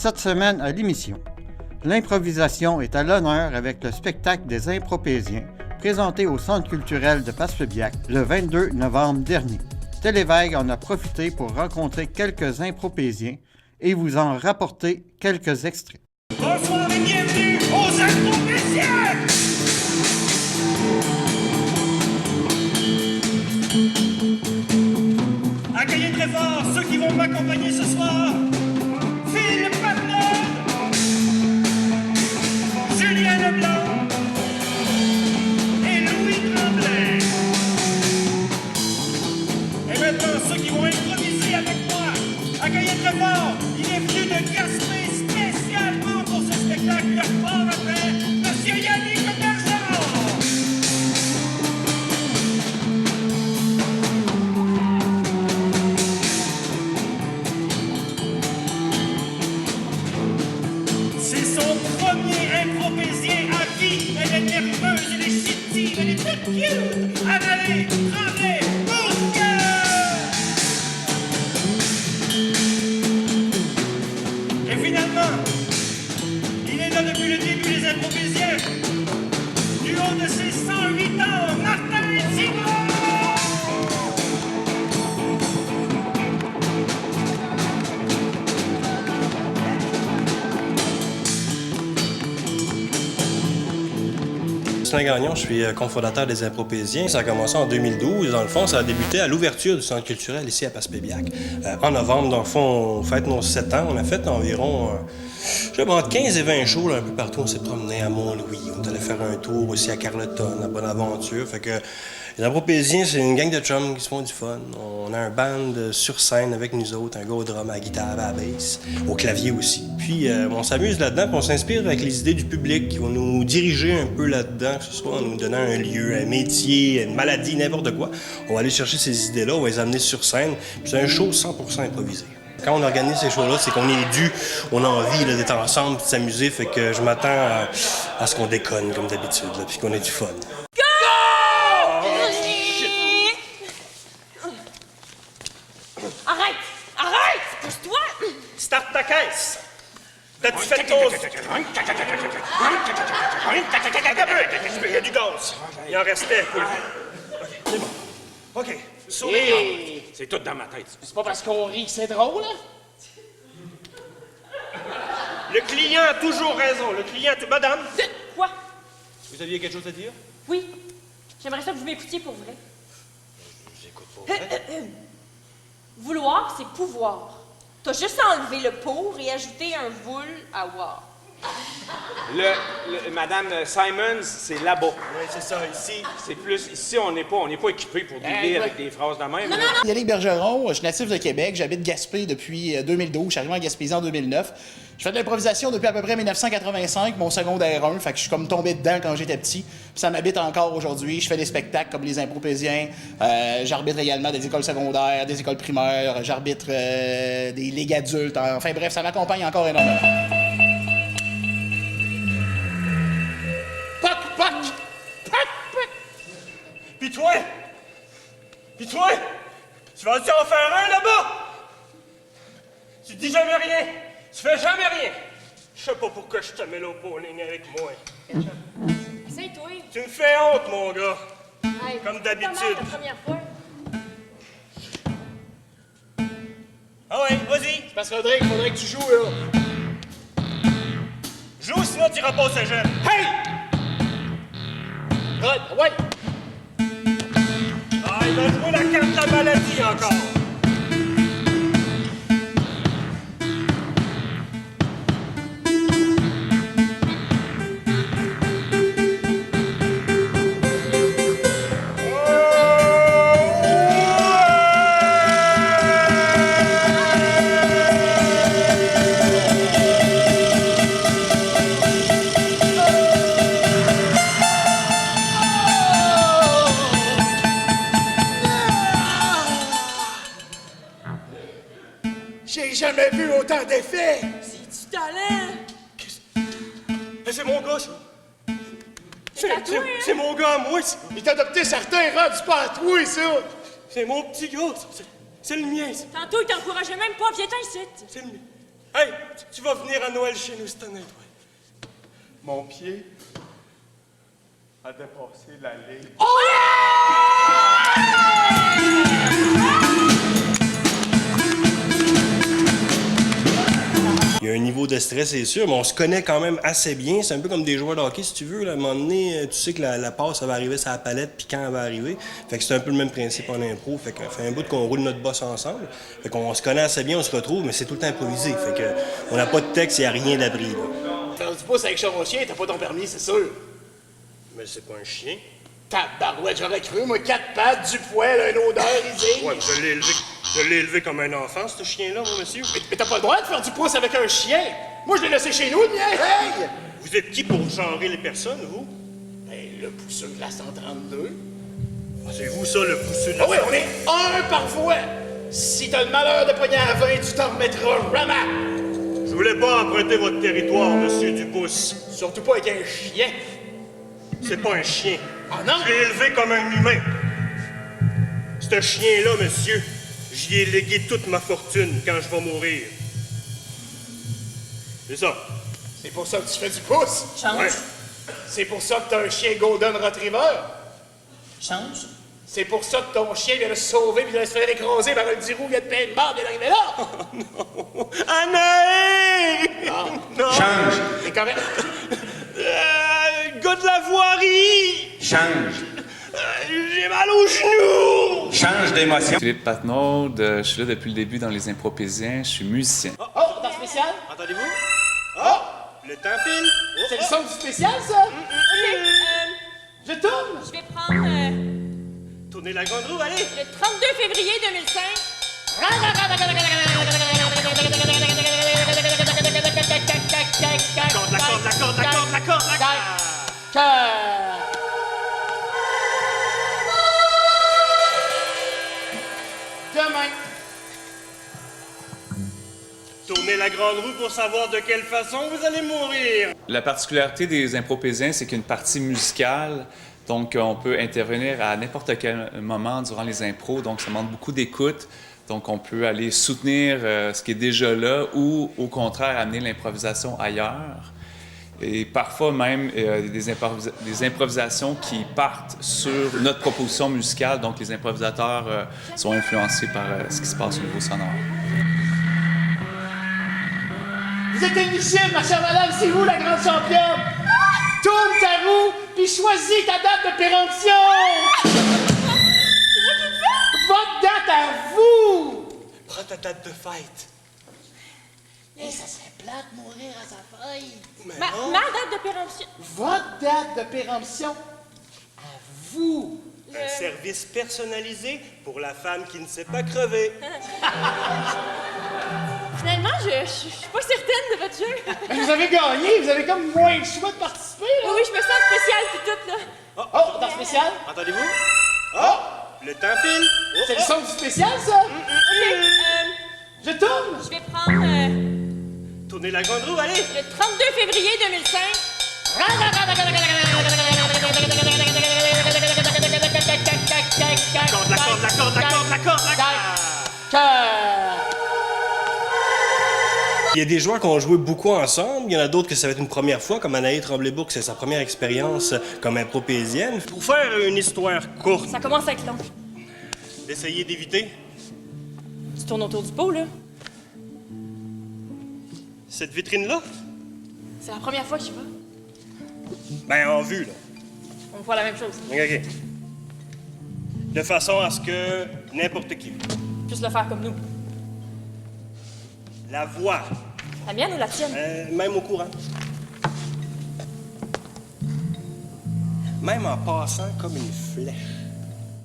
cette semaine à l'émission. L'improvisation est à l'honneur avec le spectacle des Impropésiens, présenté au Centre culturel de Passepébiac le 22 novembre dernier. Télévague en a profité pour rencontrer quelques Impropésiens et vous en rapporter quelques extraits. Bonsoir et bienvenue aux Impropésiens! Accueillez très fort ceux qui vont m'accompagner ce soir. Phil Patton, Julien Leblanc et Louis Tremblay. Et maintenant ceux qui vont improviser avec moi. Accueillez très fort, il est venu de Gaspé spécialement pour ce spectacle de fort après, Monsieur Yannick Bergeron. C'est son premier impropésien à vie. Elle est nerveuse, elle est chétive, elle est toute cute. Avalée, Tremblay, Bourque. Et finalement, il est là depuis le début des Impropésiens. Du haut de ses 108 ans, Martin Simon! Sylvain Gagnon, je suis cofondateur des Impropésiens. Ça a commencé en 2012. Dans le fond, ça a débuté à l'ouverture du centre culturel ici à Passepébiac. En novembre, dans le fond, on fête nos 7 ans. On a fait environ entre 15 et 20 shows là, un peu partout. On s'est promené à Mont-Louis. On est allé faire un tour aussi à Carleton, à Bonaventure. Fait que les Impropésiens, c'est une gang de chums qui se font du fun. On a un band sur scène avec nous autres, un gars au drum, à la guitare, à la basse, au clavier aussi. Puis on s'amuse là-dedans, puis on s'inspire avec les idées du public qui vont nous diriger un peu là-dedans, que ce soit en nous donnant un lieu, un métier, une maladie, n'importe quoi. On va aller chercher ces idées-là, on va les amener sur scène. Puis c'est un show 100% improvisé. Quand on organise ces shows-là, c'est qu'on est dû, on a envie là, d'être ensemble, de s'amuser, fait que je m'attends à ce qu'on déconne comme d'habitude, là, puis qu'on ait du fun. Arrête! Pousse-toi! Start ta caisse! T'as-tu fait ton... Il y a du gaz. Il en restait. C'est bon. OK. Sourire. Hey. C'est tout dans ma tête. C'est pas parce qu'on rit que c'est drôle, hein? Le client a toujours raison. Le client... Madame? Quoi? Vous aviez quelque chose à dire? Oui. J'aimerais ça que vous m'écoutiez pour vrai. J'écoute pas vrai. Vouloir, c'est pouvoir. T'as juste enlevé le pour et ajouté un voul à voir. Madame Simons, c'est là-bas. Oui, c'est ça. Ici. C'est plus... Ici, on n'est pas équipé pour dealer avec des phrases de même. Non. Yannick Bergeron, je suis natif de Québec, j'habite Gaspé depuis 2012, je suis arrivé en Gaspésie en 2009. Je fais de l'improvisation depuis à peu près 1985, mon secondaire 1, fait que je suis comme tombé dedans quand j'étais petit, puis ça m'habite encore aujourd'hui. Je fais des spectacles comme les Impropésiens, j'arbitre également des écoles secondaires, des écoles primaires, j'arbitre des ligues adultes, enfin bref, ça m'accompagne encore énormément. Poc! Puis toi? Tu vas-tu en faire un là-bas? Tu dis jamais rien. Tu fais jamais rien. Je sais pas pourquoi je te mets au bowling avec moi. Essaye-toi. Tu me fais honte, mon gars. Hey, Comme c'est pas d'habitude. mal la première fois. Ah ouais, vas-y. Parce que Rodrigue, faudrait que tu joues, là. Joue, sinon tu iras pas au cégep. Hey! Rod, ouais! Ah, il va jouer la carte de la maladie encore. J'ai jamais vu autant d'effets! C'est du talent. C'est mon gars, ça. C'est à toi, hein? C'est mon gars à moi, ça. Il t'a adopté certains, Rod, c'est pas à toi, ça! C'est mon petit gars, ça. C'est le mien, ça. Tantôt, il t'encourageait même pas. Viens-t'en ici. C'est le mien. Hey, tu vas venir à Noël chez nous cette année, toi. Mon pied a dépassé la ligne. Il y a un niveau de stress, c'est sûr, mais on se connaît quand même assez bien. C'est un peu comme des joueurs de hockey, si tu veux. Là, à un moment donné, tu sais que la passe, ça va arriver sur la palette, puis quand elle va arriver. Fait que c'est un peu le même principe en impro. Fait qu'on fait un bout qu'on roule notre boss ensemble. Fait qu'on se connaît assez bien, on se retrouve, mais c'est tout le temps improvisé. Fait que on n'a pas de texte, il n'y a rien d'abri. Faire du pouce avec ton chien, t'as pas ton permis, c'est sûr. Mais c'est pas un chien. Tabarouette, j'aurais cru, moi, 4 pattes, du poil, une odeur, risée. Ouais, je l'ai élevé comme un enfant, ce chien-là, mon monsieur. Mais t'as pas le droit de faire du pouce avec un chien. Moi, je l'ai laissé chez nous, le mien. Hey! Vous êtes qui pour genrer les personnes, vous? Ben, le pousseux de la 132. C'est vous, ça, le pousseux de la... Ah oui, on est un par fois. Si t'as le malheur de pogner à 20, tu t'en remettras jamais. Je voulais pas emprunter votre territoire, monsieur Dupuis. Surtout pas avec un chien. C'est pas un chien. Ah non? Je l'ai élevé comme un humain. Ce chien-là, monsieur, j'y ai légué toute ma fortune quand je vais mourir. C'est ça. C'est pour ça que tu fais du pouce. Change. Ouais. C'est pour ça que t'as un chien Golden Retriever. Change. C'est pour ça que ton chien vient de se sauver puis de se faire écraser par un petit roux vient de plein de mort vient d'arriver là. Anaïs! Non! Change! C'est correct. Gars de la voirie! Change! J'ai mal aux genoux! Change d'émotion! Philippe Patnaud, je suis là depuis le début dans Les Impropésiens, je suis musicien. Oh, dans spécial? Entendez-vous? Oh! Le temps file! C'est le son du spécial, ça? OK, Je tourne! je vais prendre Tournez la grande roue, allez! le 32 février 2005. Demain. Tournez la grande roue pour savoir de quelle façon vous allez mourir! La particularité des Impropésiens, c'est qu'il y a une partie musicale, donc on peut intervenir à n'importe quel moment durant les impros, donc ça demande beaucoup d'écoute. Donc on peut aller soutenir ce qui est déjà là ou au contraire amener l'improvisation ailleurs. Et parfois même des improvisations qui partent sur notre proposition musicale, donc les improvisateurs sont influencés par ce qui se passe au niveau sonore. Vous êtes éligible, ma chère madame, c'est vous la grande championne. Tourne ta roue, puis choisis ta date de péremption. Votre date à vous. Prends ta date de fête! Et ça serait plate de mourir à sa fête. Ma date de péremption. Votre date de péremption à vous. Un service personnalisé pour la femme qui ne sait pas crever. Finalement, je suis pas certaine de votre jeu. Mais vous avez gagné, vous avez comme moins le choix de participer, là. Oui, je me sens spéciale puis tout, là. Oh, dans spécial? Entendez-vous? Oh! Le temps file! C'est le son du spécial, ça? OK, Je tourne. je vais prendre Tournez la grande roue, allez! le 32 février 2005. Il y a des joueurs qui ont joué beaucoup ensemble, il y en a d'autres que ça va être une première fois, comme Anaïs Tremblay-Bourque, c'est sa première expérience comme impropésienne. Pour faire une histoire courte, Ça commence à être long. d'essayer d'éviter Tu tournes autour du pot, là. cette vitrine-là, C'est la première fois que j'y vais. ben en vue, là. On voit la même chose. OK. De façon à ce que n'importe qui, Juste le faire comme nous. la voix, La mienne ou la tienne? même au courant. Même en passant comme une flèche.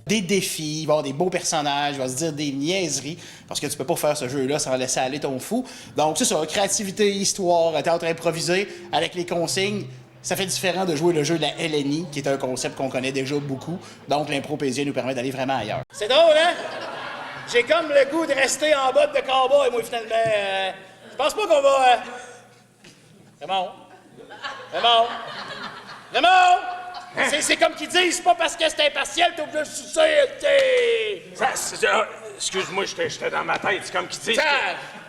Des défis, il va y avoir des beaux personnages, il va se dire des niaiseries, parce que tu peux pas faire ce jeu-là sans laisser aller ton fou. Donc, c'est ça, créativité, histoire, théâtre improvisé, avec les consignes. Ça fait différent de jouer le jeu de la LNI, qui est un concept qu'on connaît déjà beaucoup. Donc, l'impropésie nous permet d'aller vraiment ailleurs. C'est drôle, hein? J'ai comme le goût de rester en botte de cowboy, moi, finalement. Je pense pas qu'on va... Raymond? Raymond? Raymond? C'est comme qu'ils disent, c'est pas parce que c'est impartial, t'es obligé de sucer, Excuse-moi, j'étais dans ma tête. C'est comme qui dit.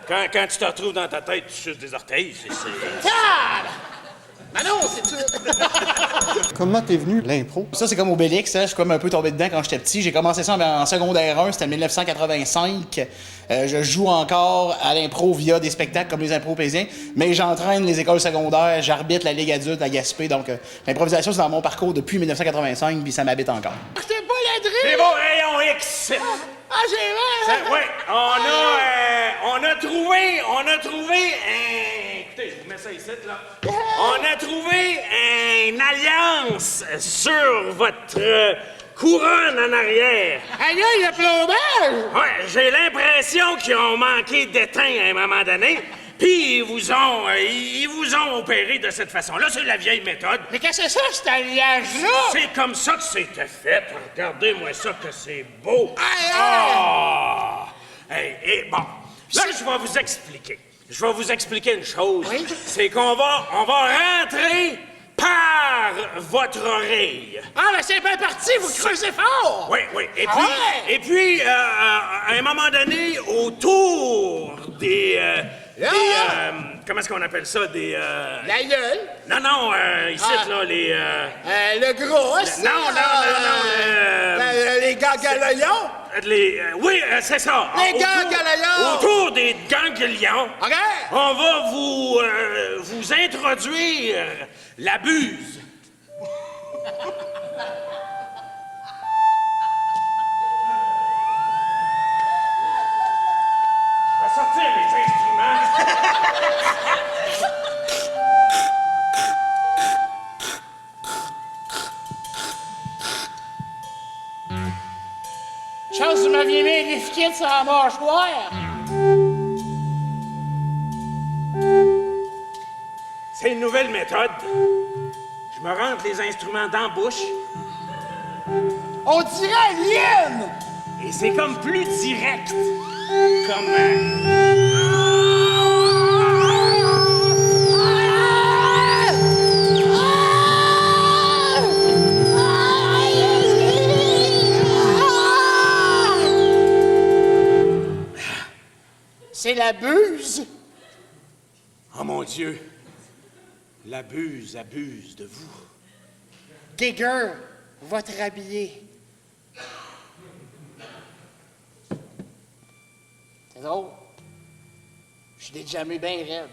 Quand tu te retrouves dans ta tête, tu suces des orteils, c'est... Ah non, c'est ça! Comment t'es venu l'impro? Ça, c'est comme Obélix, hein? Je suis comme un peu tombé dedans quand j'étais petit. J'ai commencé ça en secondaire 1, c'était en 1985. Je joue encore à l'impro via des spectacles comme les Impropésiens, mais j'entraîne les écoles secondaires, j'arbitre la Ligue adulte à Gaspé, donc l'improvisation, c'est dans mon parcours depuis 1985, puis ça m'habite encore. C'était pas la drille! C'est bon, rayon X! Ah, j'ai mal! Oui, on a trouvé un... Écoutez, je vous mets ça ici, là. On a trouvé une alliance sur votre couronne en arrière. Aïe, aïe, le plombage! Ouais, j'ai l'impression qu'ils ont manqué d'étain à un moment donné, puis ils vous ont opéré de cette façon-là. C'est la vieille méthode. Mais qu'est-ce que c'est ça, cet alliage-là? C'est comme ça que c'était fait. Regardez-moi ça, que c'est beau. Aïe, aïe! Ah! Et bon, là, je vais vous expliquer. Je vais vous expliquer une chose. Oui? C'est qu'on va rentrer par votre oreille. Ah, ben c'est bien parti, vous creusez fort! Oui, oui. Ah ouais? Et puis, à un moment donné, autour des... comment est-ce qu'on appelle ça? Des... La gueule! Non, ici, Ah. là, les... Le gros, Non. les ganglions! Oui, c'est ça. Les ganglions! Autour des ganglions, OK? on va vous introduire la buse. Je vais sortir les instruments. Chance, vous m'aviez mis des skids sur la mâchoire! C'est une nouvelle méthode. Je me rentre les instruments dans la bouche On dirait Alien! et c'est comme plus direct. Comme... C'est la buse! Oh mon Dieu, la buse abuse de vous. Digger, votre habillé. C'est drôle. Je suis déjamé bien raide.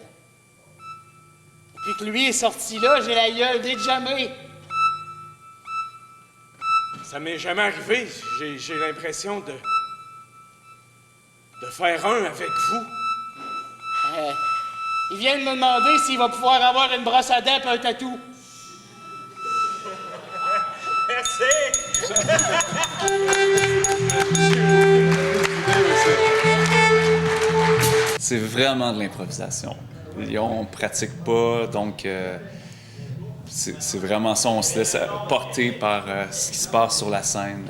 Depuis que lui est sorti là, j'ai la gueule déjamée. Ça m'est jamais arrivé. J'ai l'impression de faire un avec vous. Il vient de me demander s'il va pouvoir avoir une brosse à dents et un tatou. Merci. C'est vraiment de l'improvisation. On pratique pas, donc c'est vraiment ça. On se laisse porter par ce qui se passe sur la scène.